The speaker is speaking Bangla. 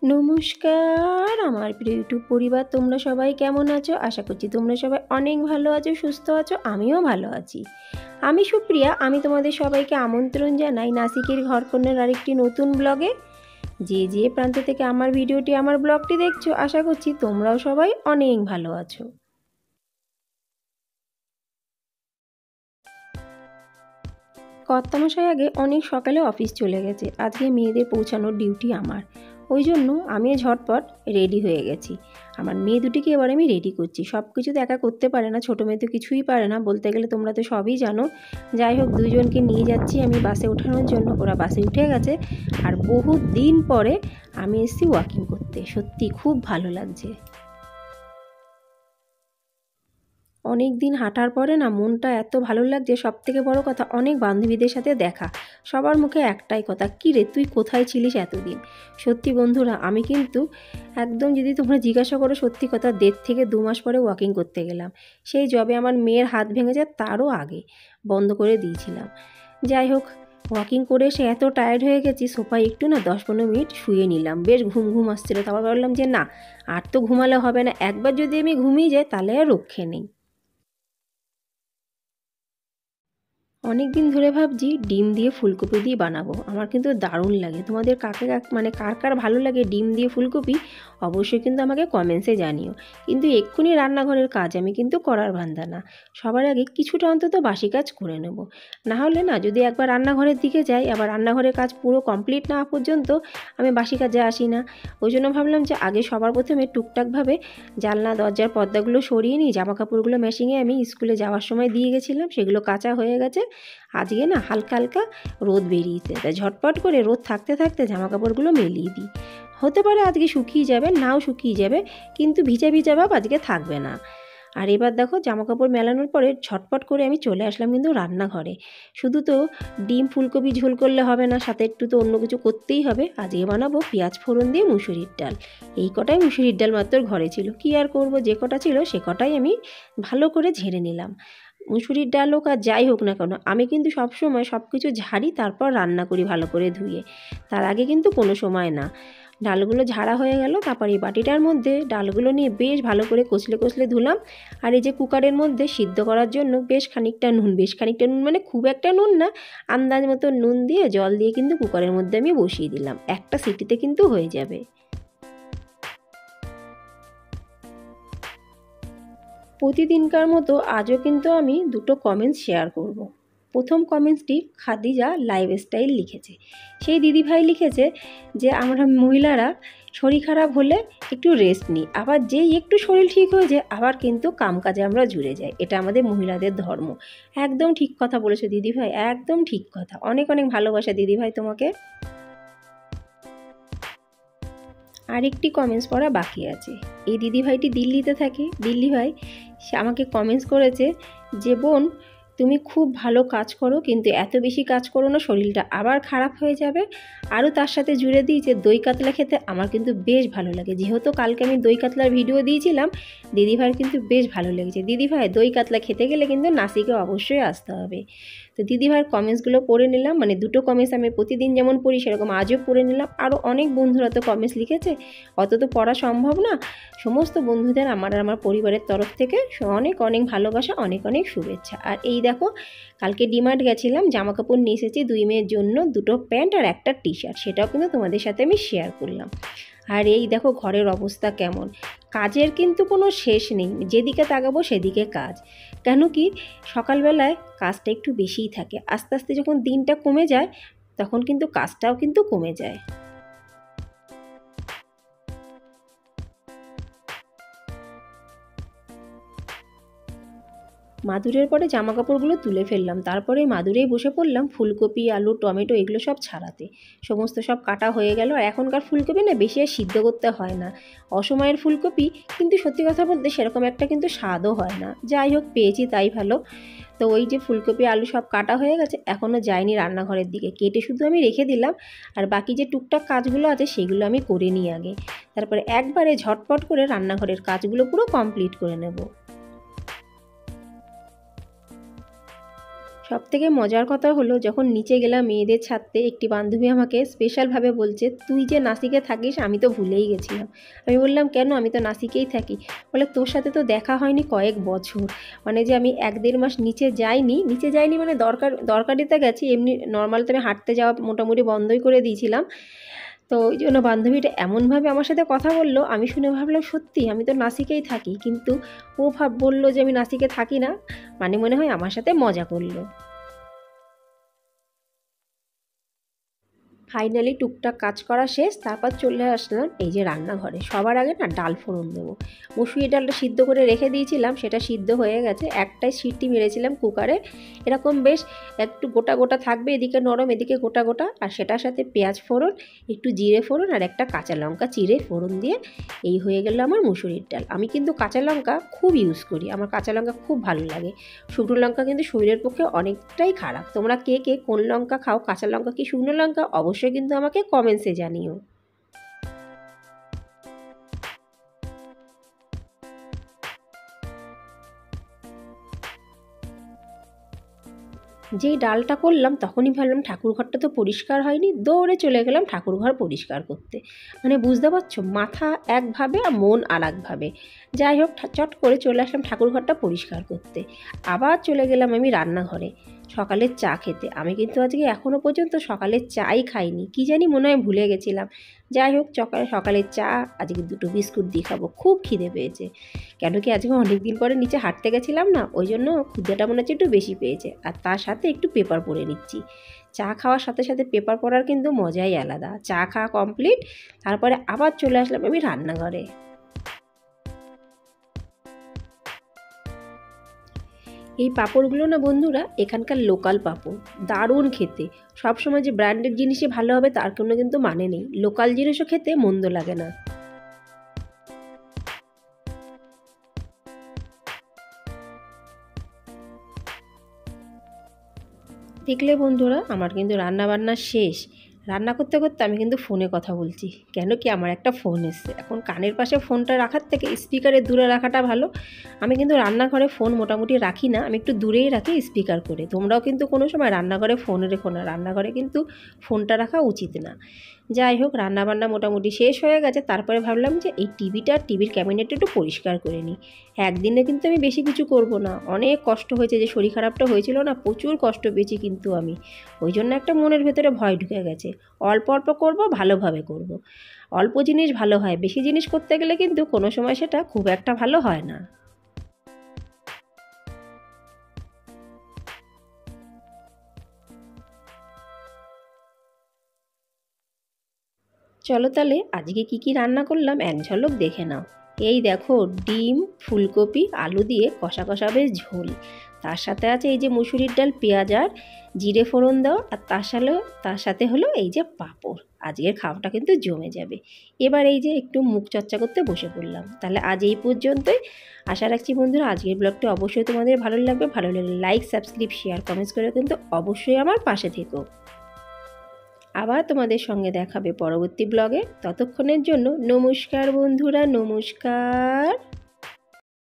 নমস্কার আমার প্রিয় ইউটিউব পরিবার, তোমরা সবাই কেমন আছো? আশা করছি তোমরা সবাই অনেক ভালো আছো, সুস্থ আছো। আমিও ভালো আছি। আমি সুপ্রিয়া। আমি তোমাদের সবাইকে আমন্ত্রণ জানাই নাসিকের ঘরকন্যার আরেকটি নতুন ব্লগে। যে প্রান্ত থেকে আমার ভিডিওটি, আমার ব্লগটি দেখছো, আশা করছি তোমরাও সবাই অনেক ভালো আছো। কর্তামশাই আগে অনেক সকালে অফিস চলে গেছে। আজকে মেয়েদের পৌঁছানোর ডিউটি আমার, ওই জন্য আমি ঝটপট রেডি হয়ে গেছি। আমার মেয়ে দুটিকে এবার আমি রেডি করছি। সব কিছু তো একা করতে পারে না, ছোটো মেয়ে তো কিছুই পারে না বলতে গেলে, তোমরা তো সবই জানো। যাই হোক, দুইজনকে নিয়ে যাচ্ছি আমি বাসে ওঠানোর জন্য। ওরা বাসে উঠে গেছে। আর বহু দিন পরে আমি এসেছি ওয়াকিং করতে, সত্যি খুব ভালো লাগছে। অনেক দিন হাঁটার পরে না মনটা এত ভালো লাগছে। সব থেকে বড় কথা, অনেক বান্ধবীদের সাথে দেখা। সবার মুখে একটাই কথা, কী রে তুই কোথায় ছিলিস এতদিন? সত্যি বন্ধুরা, আমি কিন্তু একদম, যদি তোমরা জিজ্ঞাসা করো, সত্যি কথা 1.5 থেকে 2 মাস পরে ওয়াকিং করতে গেলাম। সেই যবে আমার মেয়ের হাত ভেঙে যায় তারও আগে বন্ধ করে দিয়েছিলাম। যাই হোক, ওয়াকিং করে এসে এত টায়ার্ড হয়ে গেছি, সোফায় একটু না 10-15 মিনিট শুয়ে নিলাম। বেশ ঘুম ঘুম আসছিল। তারপর ভাবলাম যে না, আর তো ঘুমালে হবে না, একবার যদি আমি ঘুমিয়ে যাই তাহলে আর রক্ষে নেই। অনেক দিন ধরে ভাবছি ডিম দিয়ে ফুলকপি দিয়ে বানাবো। আমার কিন্তু দারুণ লাগে। তোমাদের মানে কার কার ভালো লাগে ডিম দিয়ে ফুলকপি, অবশ্যই কিন্তু আমাকে কমেন্টসে জানিও। কিন্তু এক্ষুনি রান্নাঘরের কাজ আমি কিন্তু করার ধান্দা না। সবার আগে কিছুটা অন্তত বাসি কাজ করে নেব। না হলে না, যদি একবার রান্নাঘরের দিকে যাই, আবার রান্নাঘরের কাজ পুরো কমপ্লিট না পর্যন্ত আমি বাসি কাজে আসি না। ওই জন্য ভাবলাম যে আগে সবার প্রথমে টুকটাকভাবে জানলা দরজার পর্দাগুলো সরিয়ে নিই। জামা কাপড়গুলো মেশিনে আমি স্কুলে যাওয়ার সময় দিয়ে গেছিলাম, সেগুলো কাঁচা হয়ে গেছে। আজকে না হালকা হালকা রোদ বেরিয়েছে, তাই ঝটপট করে রোদ থাকতে থাকতে জামা কাপড়গুলো মেলিয়ে দিই। হতে পারে আজকে শুকিয়ে যাবে, নাও শুকিয়ে যাবে, কিন্তু ভিজা ভিজা ভাব আজকে থাকবে না। আর এবার দেখো, জামা কাপড় মেলানোর পরে ঝটপট করে আমি চলে আসলাম কিন্তু রান্নাঘরে। শুধু তো ডিম ফুলকপি ঝোল করলে হবে না, সাথে একটু তো অন্য কিছু করতেই হবে। আজকে বানাবো পেঁয়াজ ফোড়ন দিয়ে মুসুরির ডাল। এই কটাই মুসুরির ডাল মাত্র ঘরে ছিল, কি আর করব, যে কটা ছিল সে কটাই আমি ভালো করে ঝেড়ে নিলাম। মুসুরির ডাল হোক আর যাই হোক না কেন, আমি কিন্তু সবসময় সব কিছু ঝাড়ি, তারপর রান্না করি ভালো করে ধুয়ে। তার আগে কিন্তু কোনো সময় না। ডালগুলো ঝাড়া হয়ে গেল, তারপর এই বাটিটার মধ্যে ডালগুলো নিয়ে বেশ ভালো করে কষলে কষলে ধুলাম। আর এই যে কুকারের মধ্যে সিদ্ধ করার জন্য বেশ খানিকটা নুন মানে খুব একটা নুন না, আন্দাজ মতো নুন দিয়ে জল দিয়ে কিন্তু কুকারের মধ্যে আমি বসিয়ে দিলাম। একটা সিটিতে কিন্তু হয়ে যাবে। প্রতিদিনকার মতো আজও কিন্তু আমি দুটো কমেন্টস শেয়ার করব। প্রথম কমেন্টসটি খাদিজা লাইফস্টাইল লিখেছে। সেই দিদিভাই লিখেছে যে আমরা মহিলারা শরীর খারাপ হলে একটু রেস্ট নিই, আবার যেই একটু শরীর ঠিক হয়ে যায় আবার কিন্তু কামকাজে আমরা জুড়ে যাই। এটা আমাদের মহিলাদের ধর্ম। একদম ঠিক কথা বলেছো দিদিভাই, একদম ঠিক কথা। অনেক অনেক ভালোবাসা দিদিভাই তোমাকে। আরেকটি কমেন্টস পড়া বাকি আছে। এই দিদিভাইটি দিল্লিতে থাকে। দিল্লি ভাই সে আমাকে কমেন্টস করেছে যে বোন, তুমি খুব ভালো কাজ করো, কিন্তু এত বেশি কাজ করো না, শরীরটা আবার খারাপ হয়ে যাবে। আরও তার সাথে জুড়ে দিই যে দই কাতলা খেতে আমার কিন্তু বেশ ভালো লাগে। যেহেতু কালকে আমি দই কাতলার ভিডিও দিয়েছিলাম, দিদিভাইয়ের কিন্তু বেশ ভালো লেগেছে। দিদিভাই, দই কাতলা খেতে গেলে কিন্তু নাসিকে অবশ্যই আসতে হবে। তো দিদিভাইয়ের কমেন্টসগুলো পড়ে নিলাম, মানে দুটো কমেন্টস আমি প্রতিদিন যেমন পড়ি সেরকম আজও পড়ে নিলাম। আরও অনেক বন্ধুরা তো কমেন্টস লিখেছে, অত তো পড়া সম্ভব না। সমস্ত বন্ধুদের আমার আর আমার পরিবারের তরফ থেকে অনেক অনেক ভালোবাসা, অনেক অনেক শুভেচ্ছা। আর এই দেখো, কালকে ডিমার্ট গেছিলাম, জামা কাপড় নিয়ে এসেছি দুই মেয়ের জন্য, দুটো প্যান্ট আর একটা টি শার্ট। সেটাও কিন্তু তোমাদের সাথে আমি শেয়ার করলাম। আর এই দেখো ঘরের অবস্থা কেমন। কাজের কিন্তু কোনো শেষ নেই, যেদিকে তাকাবো সেদিকে কাজ। কেন কি, সকালবেলায় কাজটা একটু বেশিই থাকে, আস্তে আস্তে যখন দিনটা কমে যায় তখন কিন্তু কাজটাও কিন্তু কমে যায়। মাদুরের পরে জামা কাপড়গুলো তুলে ফেললাম, তারপরে মাদুরেই বসে পড়লাম ফুলকপি, আলু, টমেটো এগুলো সব ছাড়াতে। সমস্ত সব কাটা হয়ে গেল। আর এখনকার ফুলকপি না বেশি আর সিদ্ধ করতে হয় না। অসময়ের ফুলকপি কিন্তু সত্যি কথা বলতে সেরকম একটা কিন্তু স্বাদও হয় না। যাই হোক, পেয়েছি তাই ভালো। তো ওই যে ফুলকপি আলু সব কাটা হয়ে গেছে, এখনও যাইনি রান্নাঘরের দিকে, কেটে শুধু আমি রেখে দিলাম। আর বাকি যে টুকটাক কাজগুলো আছে সেগুলো আমি করে নিই আগে, তারপরে একবারে ঝটপট করে রান্নাঘরের কাজগুলো পুরো কমপ্লিট করে নেব। সবথেকে মজার কথা হলো, যখন নিচে গেলাম মেয়েদের ছাড়তে, একটি বান্ধবী আমাকে স্পেশালভাবে বলছে, তুই যে নাসিকে থাকিস আমি তো ভুলেই গেছিলাম। আমি বললাম, কেন, আমি তো নাসিকেই থাকি। বলে, তোর সাথে তো দেখা হয়নি কয়েক বছর। মানে যে আমি 1-1.5 মাস নিচে যাইনি মানে দরকারিতে গেছি, এমনি নর্মাল তো আমি হাঁটতে যাওয়া মোটামুটি বন্ধই করে দিয়েছিলাম। তো ওই জন্য বান্ধবীটা এমনভাবে আমার সাথে কথা বললো, আমি শুনে ভাবলাম সত্যি আমি তো নাসিকেই থাকি, কিন্তু ও বললো যে আমি নাসিকে থাকি না, মানে মনে হয় আমার সাথে মজা করলো। ফাইনালি টুকটাক কাজ করা শেষ, তারপর চলে আসলাম এই যে রান্নাঘরে। সবার আগে না ডাল ফোড়ন দেবো। মুসুরি ডালটা সিদ্ধ করে রেখে দিয়েছিলাম, সেটা সিদ্ধ হয়ে গেছে। একটাই সিটি মেরেছিলাম কুকারে, এরকম বেশ একটু গোটা গোটা থাকবে, এদিকে নরম এদিকে গোটা গোটা। আর সেটার সাথে পেঁয়াজ ফোড়ন, একটু জিরে ফোড়ন আর একটা কাঁচা লঙ্কা চিড়ে ফোড়ন দিয়ে এই হয়ে গেল আমার মুসুরির ডাল। আমি কিন্তু কাঁচা লঙ্কা খুব ইউজ করি, আমার কাঁচা লঙ্কা খুব ভালো লাগে। শুকনো লঙ্কা কিন্তু শরীরের পক্ষে অনেকটাই খারাপ। তোমরা কে কে কোন লঙ্কা খাও, কাঁচা লঙ্কা কি শুকনো লঙ্কা, অবশ্যই কিন্তু আমাকে কমেন্টসে জানিও। যেই ডালটা করলাম তখনই ভাবলাম ঠাকুরঘরটা তো পরিষ্কার হয়নি, দৌড়ে চলে গেলাম ঠাকুরঘর পরিষ্কার করতে। মানে বুঝতে পারছো, মাথা একভাবে আর মন আর একভাবে। যাই হোক, চট করে চলে আসলাম ঠাকুরঘরটা পরিষ্কার করতে। আবার চলে গেলাম আমি রান্নাঘরে সকালের চা খেতে। আমি কিন্তু আজকে এখনও পর্যন্ত সকালের চাই খাইনি, কি জানি মনে হয় ভুলে গেছিলাম। যাই হোক, সকালের চা আজকে 2টো বিস্কুট দিয়ে খাবো, খুব খিদে পেয়েছে। কেন কি আজকে অনেক দিন পরে নিচে হাঁটতে গেছিলাম না, ওই জন্য খিদেটা মনে হচ্ছে একটু বেশি পেয়েছে। আর তার সাথে একটু পেপার পরে নিচ্ছি। চা খাওয়ার সাথে সাথে পেপার পড়ার কিন্তু মজাই আলাদা। চা খাওয়া কমপ্লিট, তারপরে আবার চলে আসলাম আমি রান্নাঘরে। এই পাঁপড়গুলো না বন্ধুরা, এখানকার লোকাল পাঁপড়, দারুণ খেতে। সবসময় যে ব্র্যান্ডেড জিনিসই ভালো হবে তার কোনো কিন্তু মানে নেই, লোকাল জিনিসও খেতে মন্দ লাগে না। দেখলে বন্ধুরা, আমার কিন্তু রান্না বান্না শেষ। রান্না করতে করতে আমি কিন্তু ফোনে কথা বলছি, কেন কি আমার একটা ফোন এসছে। এখন কানের পাশে ফোনটা রাখার থেকে স্পিকারে দূরে রাখাটা ভালো। আমি কিন্তু রান্নাঘরে ফোন মোটামুটি রাখি না, আমি একটু দূরেই রাখি স্পিকার করে। তোমরাও কিন্তু কোনো সময় রান্নাঘরে ফোন রেখো না, রান্নাঘরে কিন্তু ফোনটা রাখা উচিত না। যাই হোক, রান্নাবান্না মোটামুটি শেষ হয়ে গেছে। তারপরে ভাবলাম যে এই টিভির ক্যাবিনেটটা একটু পরিষ্কার করে নিই। একদিনে কিন্তু আমি বেশি কিছু করব না, অনেক কষ্ট হয়েছে, যে শরীর খারাপটা হয়েছিল না, প্রচুর কষ্ট পেয়েছি কিন্তু আমি। ওই জন্য একটা মনের ভেতরে ভয় ঢুকে গেছে। অল্প অল্প করব, ভালোভাবে করব। অল্প জিনিস ভালো হয়, বেশি জিনিস করতে গেলে কিন্তু কোনো সময় সেটা খুব একটা ভালো হয় না। চলো তাহলে আজকে কি কি রান্না করলাম এক ঝলক দেখে নাও। এই দেখো, ডিম, ফুলকপি, আলু দিয়ে কষা কষা বেশ ঝোল। তার সাথে আছে এই যে মুসুরির ডাল, পেঁয়াজ আর জিরে ফোড়ন দেওয়া, আর তার সাথে হলো এই যে পাঁপড়। আজকের খাওয়াটা কিন্তু জমে যাবে। এবার এই যে একটু মুখ চর্চা করতে বসে পড়লাম। তাহলে আজ এই পর্যন্তই। আশা রাখছি বন্ধুরা আজকের ব্লগটি অবশ্যই তোমাদের ভালো লাগবে। ভালো লাগলে লাইক, সাবস্ক্রাইব, শেয়ার, কমেন্টস করে কিন্তু অবশ্যই আমার পাশে থেকো। আবার তোমাদের সঙ্গে দেখাবে পরবর্তী ব্লগে। ততক্ষণের জন্য নমস্কার বন্ধুরা, নমস্কার।